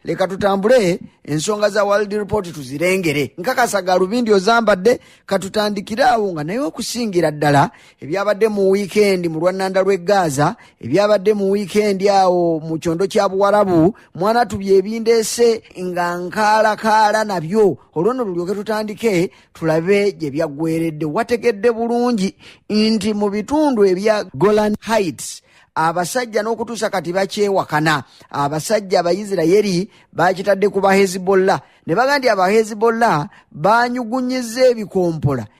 leka tutambule ensonga za World Report tuzirengere. Nkakasa Galubindi ozambadde katutandikirawo nga naye okusingira ddala ebyabadde mu weekend mu lwannanda lw'e Gaza, ebyabadde mu weekend awo mu kyondo kya Buwarabu, mwana tubye ebindeese nga nkaala nabyo. Olwono tulyoke tutandike tulabe gye byaggweredde. Wategedde bulungi nti mu bitundu ebya Golan Heights abasajja n'okutuusa kati bakyewakana. Abasajja Abayisirayiri bakitadde ku Hezbollah ne baga nti Hezbollah banyugunyiza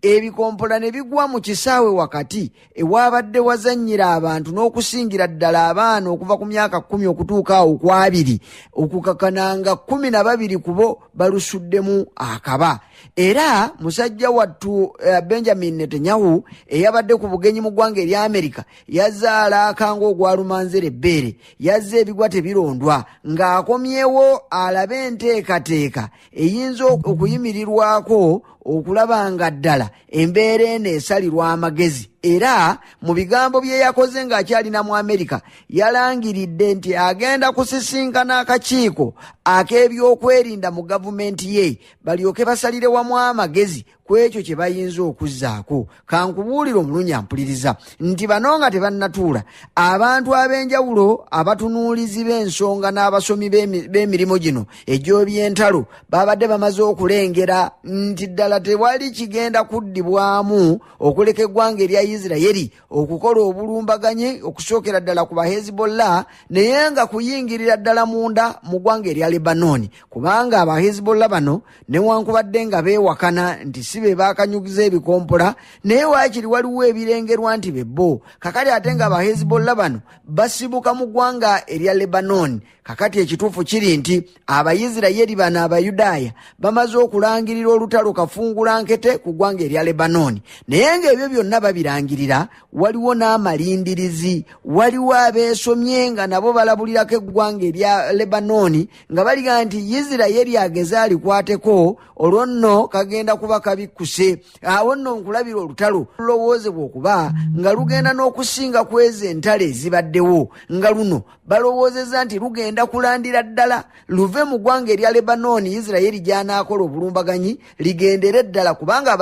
ebikompola ne bigwa mu kisaawe wakati ewabadde wazannyira abantu n'okusingira ddala abaana okuva ku myaka 10 okutuuka awo ku 2 okukakananga 12 kubo balusuddemu akaba. Era musajja wattu Benjamin Netanyahu eyabadde ku bugenyi mu ggwanga erya Amerika yazaala akanga ogwalumanzera ebbeere, yazze ebigwa tebirondwa ng'akomyewo alabe enteekateeka eyinza okuyimirirwako okulaba nga ddala embeera eno esalirwa amagezi. Era mu bigambo bye yakoze ng'akyalina mu Amerika yalangiridde nti agenda kusisinkana akakiiko ak'ebyokwerinda mu gavumenti ye balyoke basalire wamu amagezi ku ekyo kye bayinza okuzzaako. Kankubuulira omulungi ampuliriza nti bano nga tebannatuula abantu ab'enjawulo abatunuulizi b'ensonga n'abasomi b'emirimu gino egy'ebyentalo babadde bamaze okulengera nti ddala tewali kigenda kuddibwamu okuleka eggwanga erya Isirayiri okukola obulumbaganye okusookera ddala ku Hezbollah naye nga kuyingirira ddala munda mu ggwanga erya Lebanon, kubanga Hezbollah bano newankubadde nga beewakana nti si be bakanyugiza ebikompola naye waakiri waliwo ebirengerwa nti bebbo. Kakati ate nga Hezbollah bano basibuka mu ggwanga erya Lebanon. Kakati ekituufu kiri nti Abayisirayiri bano Abayudaaya bamaze okulangirira olutalo kafungula nkete ku ggwanga erya Lebanon. Naye ng'ebyo byonna babirangirira waliwo n'amalindirizi, waliwo abeesomye nga nabo balabulirako eggwanga erya Lebanon nga baliga nti Isirayiri ageze alikwateko olwo nno kagenda kuba kabikkuse. Awo nno nkulabira olutalo lulowoozebwa okuba nga lugenda n'okusinga ku ezo entalo ezibaddewo, nga luno balowoozeza nti lugenda kulandira ddala luve mu ggwanga erya Lebanon Isirayiri gy'anaakola obulumbaganyi ligendere ddala, kubanga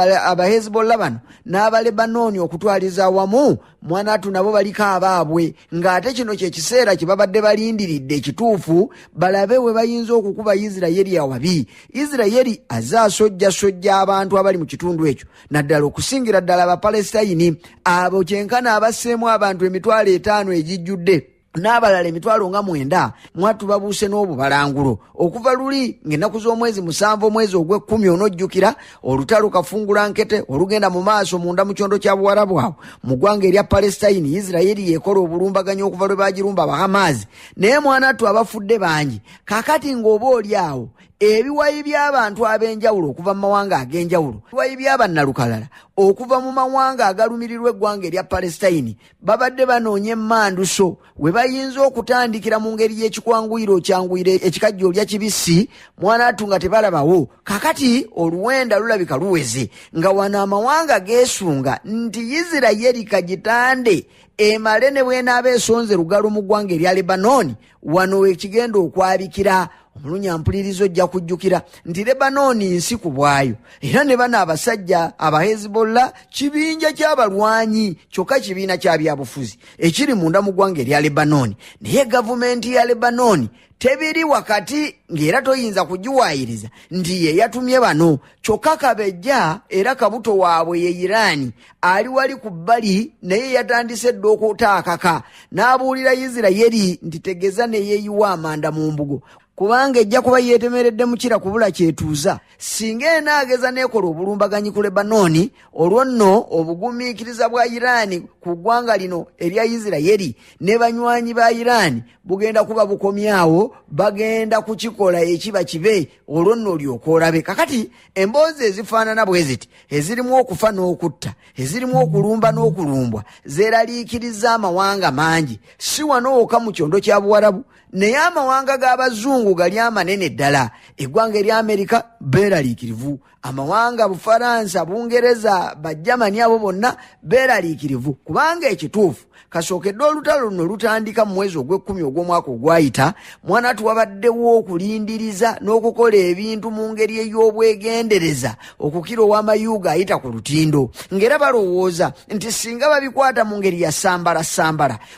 Hezbollah bano n'aba Lebanon okutwaliza awamu mwanatu nabo baliko abaabwe, ng'ate kino kye kiseera kye babadde balindiridde ekituufu balabe we bayinza okukuba Isirayiri awabi. Isirayiri azaasojja abantu abali mu kitundu ekyo naddala okusingira ddala Abapalesitayini abo kyenkana abasseemu abantu 5,000 egijjudde n'abalala 9,000 mwattu babuuse n'obubalangulo okuva luli ng'ennaku z'omwezi 7 omwezi ogw'Ekkumi onojjukira olutalo kafungula nkete olugenda mu maaso munda mu kyondo kya Buwarabu awo mu ggwanga erya Palestine. Isirayiri yekola obulumbaganyi okuva lwe bagirumba Hamazi, naye mwanattu abafudde bangi. Kakati ng'oba oli awo ebiwayi by'abantu ab'enjawulo okuva mu mawanga ag'enjawulo, ebiwayi by'abannalukalala okuva mu mawanga agalumirirwa eggwanga erya Palestine babadde banoonya emmanduso we bayinza okutandikira mu ngeri y'ekikwanguyiro kyanguyire ekikajjo lya kibisi mwanattu nga tebalabawo. Kakati oluwenda lulabika luweze nga wano amawanga geesunga nti Isirayiri kagitande emale ne bw'enaaba esonze lugalo mu ggwanga erya Lebanon wano ekigenda okwabikira. Omulunyi ampuliriza ojja kujjukira nti Lebanon nsi ku bwayo, era ne bano abasajja Hezbollah kibinja ky'abalwanyi kyokka kibiina kya byabufuzi ekiri munda mu ggwanga erya Lebanon. Naye gavumenti ya Lebanon tebiri wakati ng'era toyinza kugiwaayiriza nti ye yatumye bano, kyokka kabejja era kabuto waabwe ye Irani ali wali ku bbali naye yatandise dda okutaakaka n'abuulira Isirayiri nti tegeza ne yeeyiwa amanda mu mbugo, kubanga ejja kuba yeetemeredde mukira kubula kyetuuza singa enaageza n'ekola obulumbaganyi ku Lebanon. Olwo nno obugumiikiriza bwa Irani ku ggwanga lino erya Isirayiri ne banywanyi ba Irani bugenda kuba bukomyawo, bagenda kukikola ekiba kibe. Olwo nno olyoka olabe. Kakati emboozi ezifaanana bwe ziti ezirimu okufa n'okutta, ezirimu okulumba n'okulumbwa zeeraliikiriza amawanga mangi, si wano wokka mu kyondo kya Buwarabu naye amawanga g'abazungu gali amanene ddala. Eggwanga erya Amerika beeraliikirivu, amawanga Bufaransa, Bungereza, Bajamani abo bonna beeraliikirivu, kubanga ekituufu kasookedde olutalo luno lutandika mu mwezi ogw'ekkumi ogw'omwaka ogwayita, Mwanatu wabaddewo okulindiriza n'okukola ebintu mu ngeri ey'obwegendereza okukira ow'amayuga ayita ku lutindo, ng'era balowooza nti singa babikwata mu ngeri ya sambala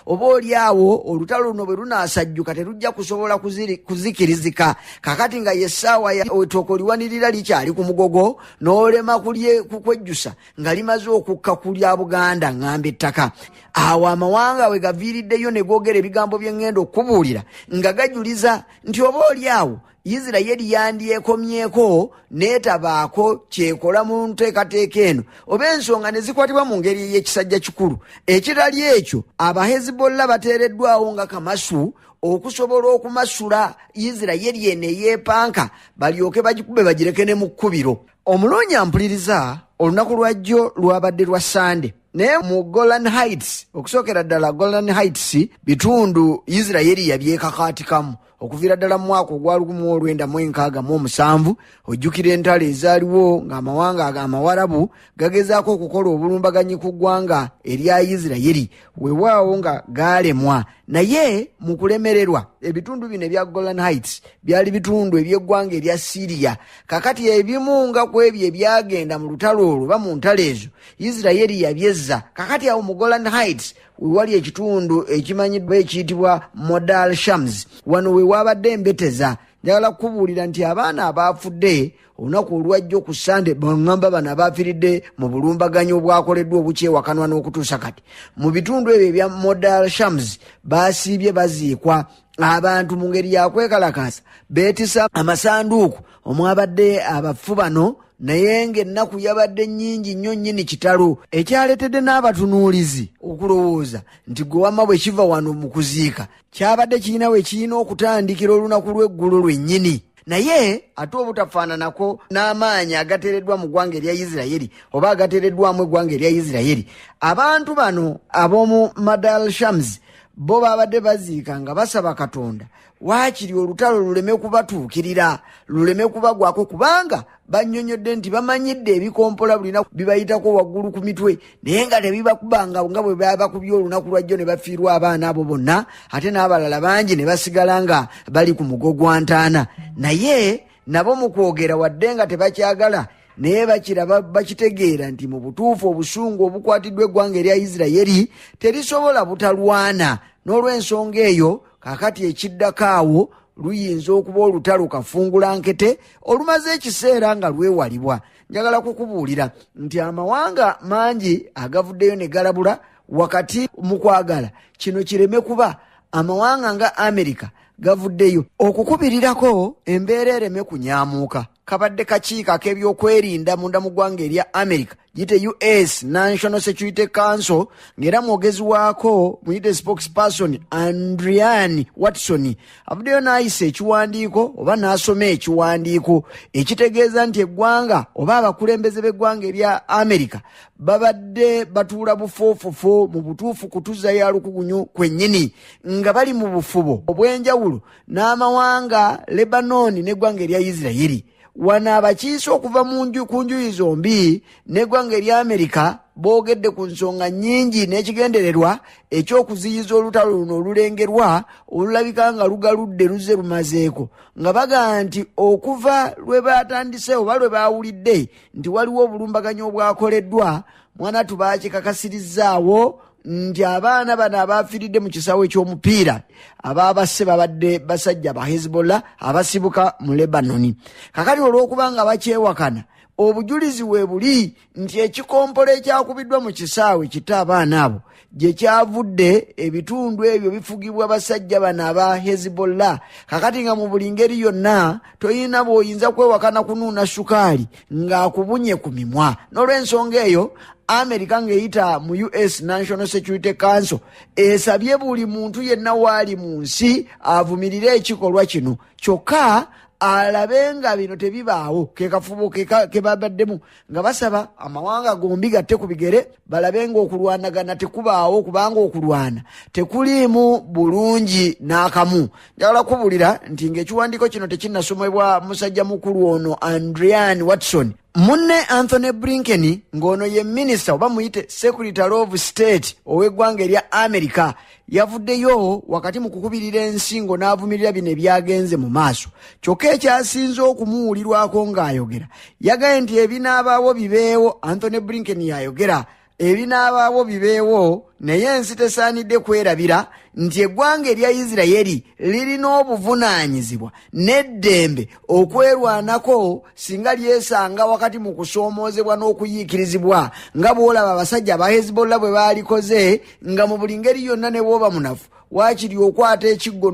oba oli awo olutalo luno bwe lunaasajjuka terujja kusobola kuzikirizika. Kakati nga yessaawa ettoko liwanirira likyali ku mugogo n'olema kukwejjusa nga limaze okukka ku lya Buganda ng'amba ettaka. Awo amawanga we gaviiriddeyo ne googera ebigambo bye ŋŋenda okubuulira nga gajuliza nti oba oli awo Isirayiri yandyekomyeko n'etabaako kyekola mu nteekateeka eno, oba ensonga ne zikwatibwa mu ngeri y'ekisajja kikulu. Ekirali ekyo Abahezbollah bateereddwawo nga kamasu okusobola okumasula Isirayiri eno eyeepanka balyoke bagikube bagireke ne mu kkubiro. Omulonyi ampuliriza, olunaku lwajjo lwabadde lwa Sande, naye mu Golan Heights, okusookera ddala Golan Heights, bitundu Isirayiri yabyekakaatikamu okuviira ddala mu mwaka ogwa 1967. Ojjukira entalo ezaaliwo ng'amawanga amawarabu gagezaako okukola obulumbaganyi ku ggwanga erya Isirayiri, weewaawo nga gaalemwa. Naye mu kulemererwa, ebitundu bino ebya Golan Heights byali bitundu eby'eggwanga erya Syria. Kakati ebimu nga ku ebyo ebyagenda mu lutalo olwo oba mu ntalo ezo Isirayiri yabyezza. Kakati awo mu Golan Heights wewali ekitundu ekimanyiddwa ekiyitibwa Modal Shams, wano weewabadde embeteza. Njagala kukubuulira nti abaana abaafudde olunaku olwajjo ku Sande, baŋŋamba bano abaafiiridde mu bulumbaganyi obwakoleddwa obukyewakanwa n'okutuusa kati mu bitundu ebyo ebya Modal Shams baasiibye baziikwa. Abantu mu ngeri yakwekalakaasa beetisa amasanduuku omwabadde abafu bano, naye ng'ennaku yabadde nnyingi nnyo nnyini kitalo, ekyaleetedde n'abatunuulizi okulowooza nti gwe wamma bwe kiva wano mu kuziika kyabadde kirina we kirina okutandikira olunaku lw'eggulo lwennyini. Naye ate obutafaananako n'amaanyi agateereddwa mu ggwanga erya Isirayiri oba agateereddwamu eggwanga erya Isirayiri, abantu bano ab'omu Modal Shams bo babadde baziika nga basaba Katonda waakiri olutalo luleme kubatuukirira, luleme kubagwako, kubanga bannyonnyodde nti bamanyidde ebikompola bulina bibayitako waggulu ku mitwe, naye nga tebibakubanga nga bwe babakubye olunaku lwajjo ne bafiirwa abaana abo bonna, ate n'abalala bangi ne basigala nga bali ku mugo gwa ntaana. Naye nabo mu kwogera wadde nga tebakyagala naye bakiraba bakitegeera nti mu butuufu obusungu obukwatiddwa eggwanga erya Isirayiri terisobola butalwana. N'olw'ensonga eyo kakati ekiddako awo luyinza okuba olutalo kafungula nkete olumaze ekiseera nga lwewalibwa. Njagala kukubuulira nti amawanga mangi agavuddeyo ne galabula wakati mu kwagala kino kireme kuba. Amawanga nga Amerika gavuddeyo okukubirirako embeera ereme kunyaamuuka. Kabadde kakiiko ak'ebyokwerinda munda mu ggwanga erya Amerika giyite US National Security Council, ng'era mwogezi waako muyite spokesperson Andrian Watson avuddeyo n'ayisa ekiwandiiko oba n'asoma ekiwandiiko ekitegeeza nti eggwanga oba abakulembeze b'eggwanga erya Amerika babadde batuula bufoofofo mu butuufu kutuza ya lukugunyu kwennyini, nga bali mu bufubo obw'enjawulo n'amawanga Lebanon n'eggwanga erya Isirayiri. Wano abakiise okuva ku njuyi zombi n'eggwanga erya Amerika boogedde ku nsonga nnyingi n'ekigendererwa eky'okuziyiza olutalo luno olulengerwa olulabika nga lugaludde luze lumazeeko, nga bagaa nti okuva lwe batandise oba lwe baawulidde nti waliwo obulumbaganyi obwakoleddwa, Mwanatu baakikakasirizaawo nti abaana bano abaafiiridde mu kisaawe ky'omupiira abaabasse babadde basajja ba Hezbollah abasibuka mu Lebanoni. Kakati olw'okuba nga bakyewakana, obujulizi we buli nti ekikompola ekyakubiddwa mu kisaawe kita abaana abo gye kyavudde ebitundu ebyo bifugibwa basajja bano aba Hezbollah. Kakati nga mu buli ngeri yonna toyina bw'oyinza kwewakana kunuuna sukaali ng'akubunye ku mimwa. N'olw'ensonga eyo Amerika ng'eyita mu US National Security Council esabye buli muntu yenna waali mu nsi avumirire ekikolwa kino, kyokka alabe nga bino tebibaawo. Ke kafubo ke babaddemu nga basaba amawanga gombi gatte ku bigere balabe nga okulwanagana tekubaawo, kubanga okulwana tekuliimu bulungi n'akamu. Njagala kubulira nti ng'ekiwandiiko kino tekinnasomebwa musajja mukulu ono Andrian Watson munne Anthony Blinken ngono ye minister oba muyite secretary of state ow'eggwanga erya America yavuddeyo wakati mu kukubirira ensingo n'avumirira bino ebyagenze mu maaso. Kyokka ekyasinze okumuwulirwako ng'ayogera yagaye nti ebinaabaawo bibeewo. Anthony Blinken yayogera ebinaabaawo bibeewo naye ensi tesaanidde kwerabira nti eggwanga erya Isirayiri lirina obuvunaanyizibwa n'eddembe okwerwanako singa lyesanga wakati mu kusoomoozebwa n'okuyiikirizibwa nga bw'olaba abasajja aba Hezbollah bwe baalikoze nga mu buli ngeri yonna ne bw'oba munafu waakiri okwata ekiggo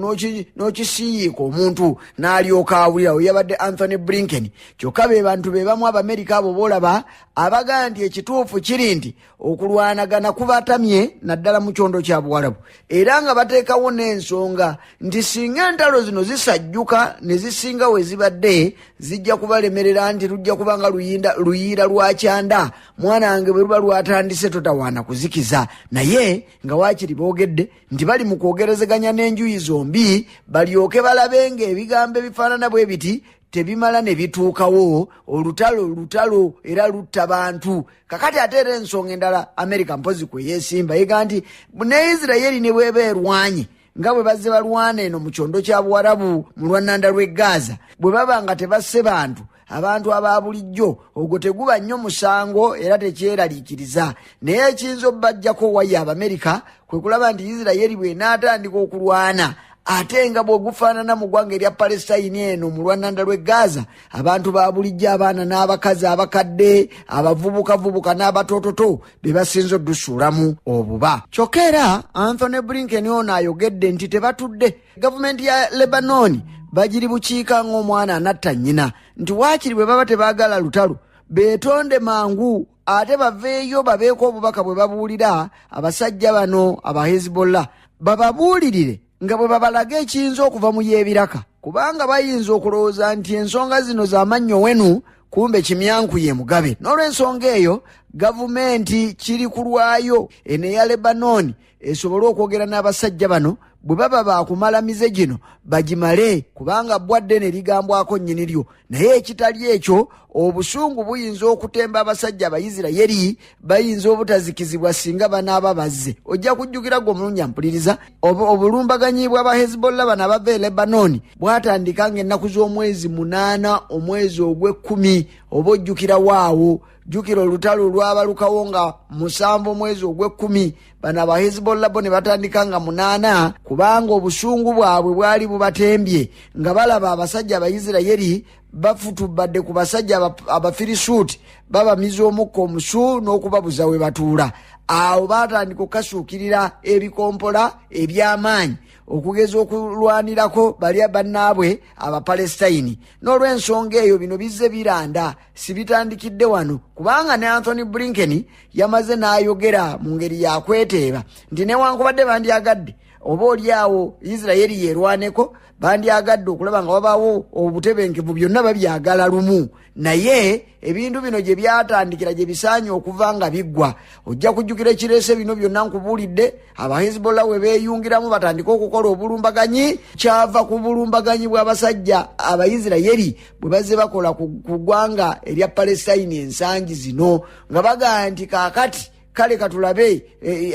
n'okisiyiika omuntu n'alyoka awulirawo. Yabadde Anthony Blinken. Kyokka be bantu be bamu Abamerika abo boolaba abagaa nti ekituufu kiri nti okulwanagana kubatamye naddala mu kyondo kya Buwarabu, era nga bateekawo n'ensonga nti singa entalo zino zisajjuka ne zisinga we zibadde zijja kubalemerera nti lujja kubanga luyiira lwa kyanda mwana wange bwe luba lwatandise totawaana kuzikiza. Naye nga waakiri boogedde nti bali mu kwogerezeganya n'enjuyi zombi balyoke balabe ng'ebigambo ebifaanana bwe biti tebimala ne bituukawo olutalo era lutta bantu. Kakati ate era ensonga endala Amerika mpozi kwe yeesimba yega nti ne Isirayiri ne bweba erwanye nga bwe bazze balwana eno mu kyondo kya Buwarabu mu lwannanda lw'e Gaza bwe baba nga tebasse bantu abantu aba bulijjo ogwo teguba nnyo musango era tekyeraliikiriza. Naye ekiyinza obbajjako waya Abamerika kwe kulaba nti Isirayiri bw'enaatandika okulwana ate nga bw'ogufaanana mu ggwanga erya Palestine eno mu lwannanda lw'e Gaza abantu ba bulijjo abaana n'abakazi abakadde abavubukavubuka n'abatoototo be basinza oddusuulamu obuba. Kyokka era Anthony Blinken ono ayogedde nti tebatudde. Gavumenti ya Lebanon bagiri bukiika ng'omwana anatta nnyina nti waakiri bwe baba tebaagala lutalo beetonde mangu ate baveeyo babeeko obubaka bwe babuulira abasajja bano aba Hezbollah bababuulirire nga bwe babalaga ekiyinza okuva mu y'ebiraka, kubanga bayinza okulowooza nti ensonga zino z'amannyo wenu kumbe kimyanku ye mugabe. N'olw'ensonga eyo gavumenti kiri kulwayo eno eya Lebanon esobole okwogera n'abasajja bano bwe baba baakumala mize gino bagimale, kubanga bwadde ne ligambwako nnyini lyo. Naye ekitali ekyo obusungu buyinza okutemba abasajja Abayisirayiri bayinza obutazikizibwa singa banaaba bazze. Ojja kujjukira gwe omulungi ampuliriza obulumbaganyi bw'aba Hezbollah bano abava e Lebanon bwatandika ng'ennaku z'omwezi 8 omwezi ogw'e10 oba ojjukira waawo. Jjukira olutalo lwabalukawo nga 7 omwezi ogw'e10 bano aba Hezbollah bo ne batandika nga 8 kubanga obusungu bwabwe bwali bubatembye nga balaba abasajja Abayisirayiri bafutubadde ku basajja Abafirisuuti babamiza omukka omusu n'okubabuza we batuula. Awo baatandika okukasuukirira ebikompola eby'amaanyi okugeza okulwanirako balya bannaabwe Abapalestine. N'olw'ensonga eyo bino bizze biranda sibitandikidde wano, kubanga ne Anthony Blinken yamaze n'ayogera mu ngeri yakweteeba nti newankubadde bandyagadde oba oliawo Isirayiri yerwaneko bandyagadde okulaba nga wabaawo obutebenkevu byonna babyagala lumu, naye ebintu bino gye byatandikira gye bisaanye okuva nga biggwa. Ojja kujjukira ekireese bino byonna nkubuulidde aba Hezbollah we beeyungiramu batandika okukola obulumbaganyi kyava ku bulumbaganyi bw'abasajja Abayisirayiri bwe bazze bakola ku ggwanga erya Palestine ensangi zino nga bagaa nti kaakati kale katulabe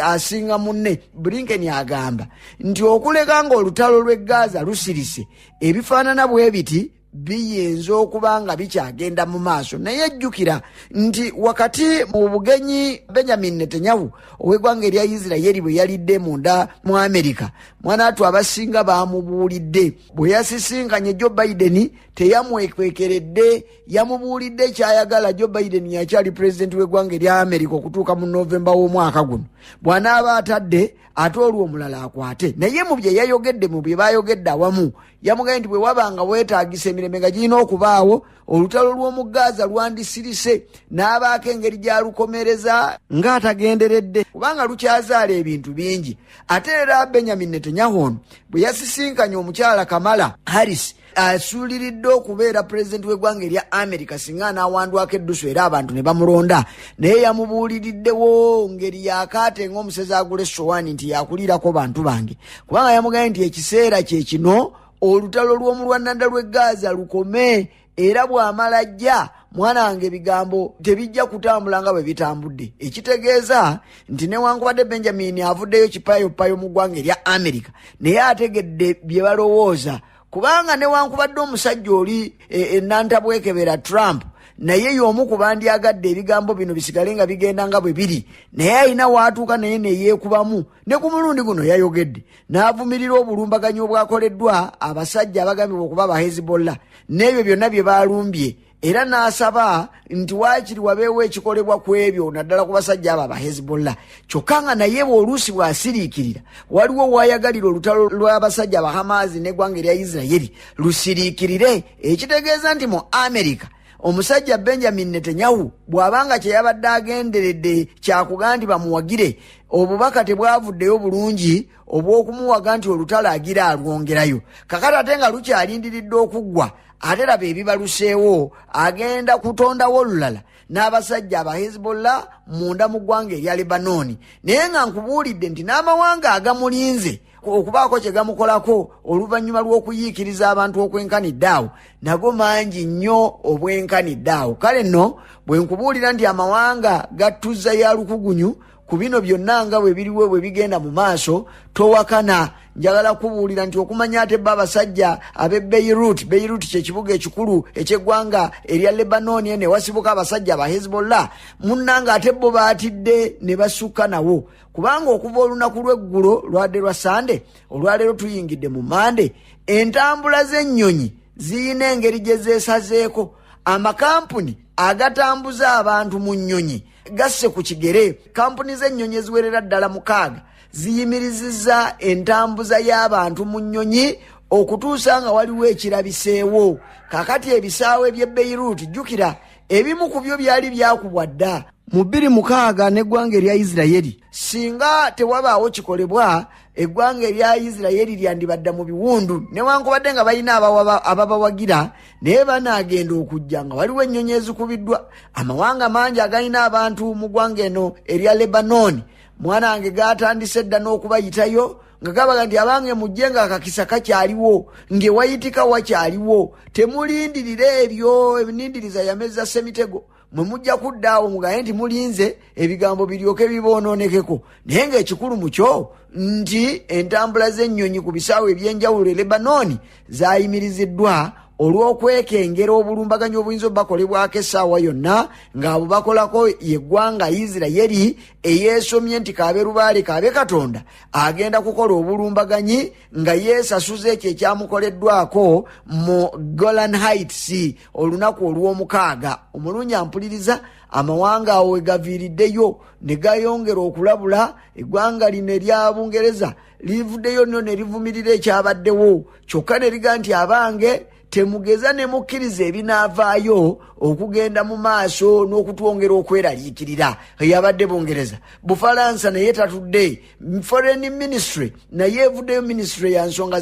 asinga munne. Blinken agamba nti okuleka nga olutalo lw'e Gaza lusirise ebifaanana bwe biti biyinza okuba nga bikyagenda mu maaso. Naye ejjukira nti wakati mu bugenyi Benjamin Netanyahu ow'eggwanga erya Isirayiri bwe yalidde munda mu Amerika, mwanatu abasinga baamubuulidde bwe yasisinkanye Joe Biden teyamwekwekeredde, yamubuulidde kyayagala. Joe Biden yakyali pulezidenti w'eggwanga erya Amerika okutuuka mu Novemba w'omwaka guno. Bw'anaaba atadde ate olwo omulala akwate. Naye mu bye yayogedde mu bye baayogedde awamu yamugambye nti bwe wabanga weetaagisa emirembe nga girina okubaawo olutalo lw'omu Gaza lwandisirise n'abaako engeri gy'alukomereza ng'atagenderedde kubanga lukyazaala ebintu bingi. Ate era Benjamin Netanyahu ono bwe yasisinkanye omukyala Kamala Harris asuuliridde okubeera pulezidenti w'eggwanga erya Amerika singa anaawandwako eddusu era abantu ne bamulonda, naye yamubuuliriddewo ngeri yakaate ng'omusezi agula essowaani nti yakuliirako bantu bange, kubanga yamugambye nti ekiseera kye kino olutalo lw'omu lwannanda lw'e Gaza lukome, era bw'amala ajja mwana wange ebigambo tebijja kutambula nga bwe bitambudde. Ekitegeeza nti newankubadde Benjamin avuddeyo kipayopayo mu ggwanga erya America naye ategedde bye balowooza, kubanga newankubadde omusajja oli enantabwekebera Trump naye y'omu ku bandyagadde ebigambo bino bisigale nga bigenda nga bwe biri, naye alina waatuuka naye neyeekubamu ne ku mulundi guno yayogedde n'avumirira obulumbaganyi obwakoleddwa abasajja abagambibwa okuba aba Hezbollah n'ebyo byonna bye balumbye, era n'asaba nti waakiri wabeewo ekikolebwa ku ebyo naddala ku basajja abo aba Hezbollah. Kyokka nga naye oluusi bw'asiriikirira waliwo waayagalira olutalo lw'abasajja aba Hamas n'eggwanga erya Isirayiri lusiriikirire. Ekitegeeza nti mu America omusajja Benjamin Netanyahu bw'abanga kye yabadde agenderedde kyakuga nti bamuwagire, obubaka tebwavuddeyo bulungi obw'okumuwaga nti olutalo agira alwongerayo. Kakati ate nga lukyalindiridde okuggwa, ate laba ebibaluseewo agenda kutondawo olulala n'abasajja aba Hezbollah munda mu ggwanga erya Lebanoni. Naye nga nkubuulidde nti n'amawanga agamulinze okubaako kye gamukolako oluvannyuma lw'okuyiikiriza abantu okwenkanidde awo nago mangi nnyo obwenkanidde awo. Kale nno bwe nkubuulira nti amawanga gatuzza ya lukugunyu ku bino byonna nga bwe biriwe bwe bigenda mu maaso, towakana. Njagala kubuulira nti okumanya ate abasajja ab'e Beirut kye kibuga ekikulu eky'eggwanga erya Lebanoni ne wasibuka abasajja aba Hezbollah, munnanga ate bo baatidde ne basukka nawo, kubanga okuva olunaku lw'eggulo lwadde lwa Sande olwaleero tuyingidde mu Mande, entambula z'ennyonyi ziyina engeri gye zeesazeeko. Amakampuni agatambuza abantu mu nnyonyi gasse ku kigere. Kampuni z'ennyonyi eziwerera ddala 6 ziyimirizizza entambuza y'abantu mu nnyonyi okutuusa nga waliwo ekirabiseewo. Kakati ebisaawe by'e Beirut, jjukira ebimu ku byo byali byakubwa dda mu 2006 n'eggwanga erya Isirayiri. Singa tewabaawo kikolebwa, eggwanga erya Isirayiri lyandibadda mu biwundu, newankubadde nga balina ababawagira, naye banaagenda okujja nga waliwo ennyonyi ezikubiddwa. Amawanga mangi agalina abantu mu ggwanga eno erya Lebanoni, mwana wange gatandise dda n'okubayitayo nga gabaga nti abange mujje nga akakisa kakyaliwo, ng'ewayitika wakyaliwo. Temulindirire ebyo, ebinindiriza yameza Semitego. Mwe mujja kuddaawo mugaye nti mulinze ebigambo biryoke biboononekeko. Naye ng'ekikulu mu kyo nti entambula z'ennyonyi ku bisaawe eby'enjawulo e Lebanoni zaayimiriziddwa olw'okwekengera obulumbaganyi obuyinza obubakolebwako essaawa yonna ng'abo bakolako yeggwanga Isirayiri eyeesomye nti kaabe lubaale kaabe Katonda agenda kukola obulumbaganyi nga yeesasuza ekyo ekyamukoleddwako mu Golan Heights olunaku olw'omukaaga. Omulungi ampuliriza, amawanga awo wegaviiriddeyo ne gayongera okulabula. Eggwanga lino erya Bungereza livuddeyo nno ne livumirira ekyabaddewo, kyokka ne liga nti abange temugeza ne mukkiriza ebinaavaayo okugenda mu maaso n'okutwongera okweraliikirira. Yabadde Bungereza. Bufalansa naye tatudde. Foreign Ministry naye evuddeyo ministry ya nsonga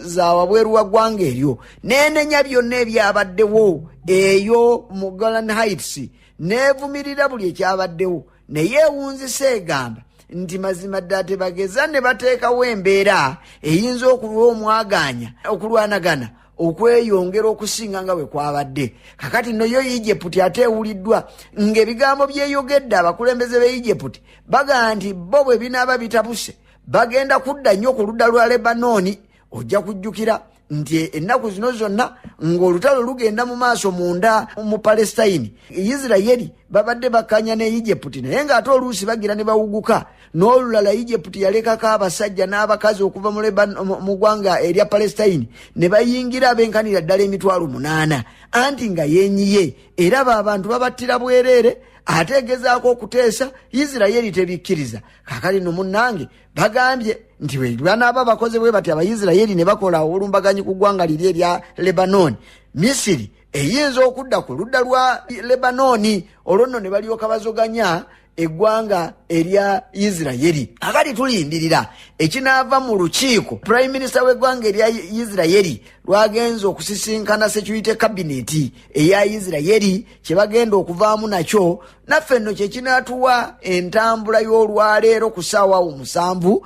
za wabweru wa ggwanga eryo n'enenya byonna ebyabaddewo eyo mu Golan Heights, n'evumirira buli ekyabaddewo, naye ewunzise egamba nti mazima ddala tebageza ne bateekawo embeera eyinza okuwa omwaganya okulwanagana okweyongera okusinga nga bwe kwabadde. Kakati nno yo Egypt ate ewuliddwa ng'ebigambo byeyogedde abakulembeze b'e Egypt baga nti bo bwe binaaba bitabuse bagenda kudda nnyo ku ludda lwa Lebanoni. Ojja kujjukira nti ennaku zino zonna ng'olutalo lugenda mu maaso munda mu Palestine, Isirayiri babadde bakkanya ne Egypt, naye ng'ate oluusi bagira ne bawuguka. N'olulala Egypt yalekako abasajja n'abakazi okuva mu ggwanga erya Palestine ne bayingira abenkanira ddala 8,000 anti nga yenyiye, era abo abantu babattira bwereere ategezaako okuteesa Isirayiri tebikkiriza. Kakali no munnange bagambye nti bwe banaaba bakoze bwe bati Abayisirayiri ne bakola obulumbaganyi ku ggwanga liri erya Lebanoni, Misiri eyinza okudda ku ludda lwa Lebanoni olwo nno ne balyoka bazoganya eggwanga erya Isirayiri. Akati tulindirira ekinaava mu lukiiko. Prime Minister w'eggwanga erya Isirayiri lwagenza okusisinkana security cabinet eya Isirayiri kye bagenda okuvaamu nakyo, naffe nno kye kinaatuwa entambula y'olwaleero ku ssaawa 7